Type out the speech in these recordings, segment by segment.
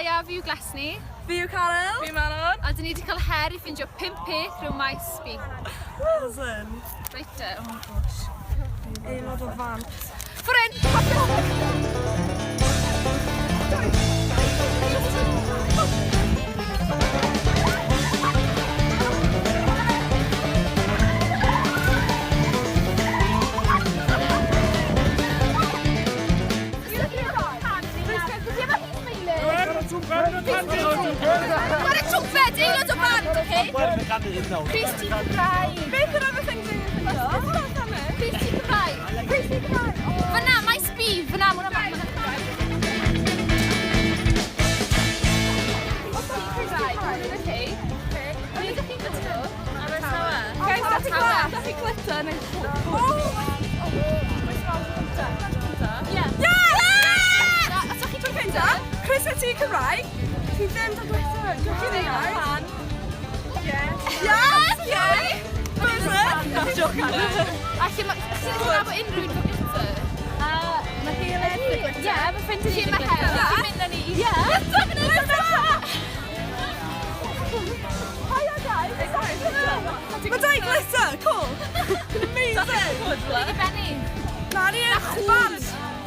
Haia, fi yw Glesni. Fi yw Carol. Fi Manon. A dyn ni wedi cael her i ffindio 5 peth rhyw maes fi. Listen. Reit, Oh gosh. Aelod o fan. ffwrdd! Chwarae trwmped, aelod o band, oce? Christy Cymraeg. Beth yn other things yn ffindio? Christy Cymraeg. Christy Cymraeg. Fyna, maes B. Fyna, mwna ma. Dath chi glitter neu... Chris a ti Cymraeg? Ti ddim da glitter. Dwi'n chi ddeall? Yes! Yes! Person! A lle mae... Ti'n gwybod bod unrhyw un fo glitter? Mae chi yn edrych glitter? Ie, mae ffrind ti mae her. Ti'n mynd â ni i... Ie! Hiya guys! Mae dau glitter! Cool! Amazing! Dwi'n i benni. Na ni yn band!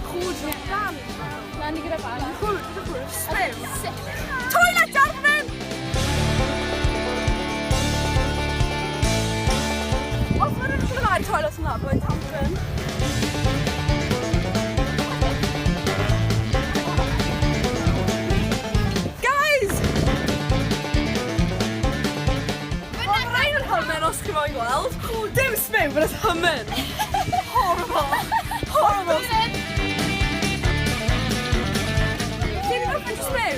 Chwd band! Na ni gyda band. Chwd! Smew! Sick. Toilet arfyn! Os mae'n rhywbeth yn ymlaen toilet yna, byddai'n tampen. Guys! Mae'n rhaid yn hymen os chi moyn gweld. Dim smew, but it's hymen. Horrible. Horrible. Ti'n gwybod beth smew?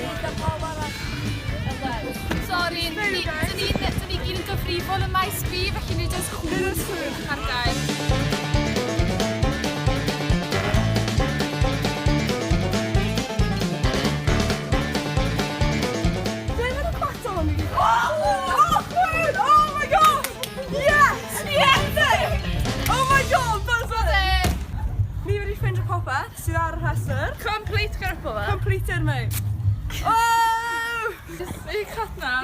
Sori, dyn ni gyd yn gyfrifol y maes B, felly ni jyst chwrs ar gael. Ble mae'n battle yn mi? Oh, chwyd! Oh my god! Yes! Yes! Oh my god, buzzer! Ni wedi ffindio popeth sydd ar y rhestr. Complete grapple fe? Completed, mate. Oh! Jyst i cut na.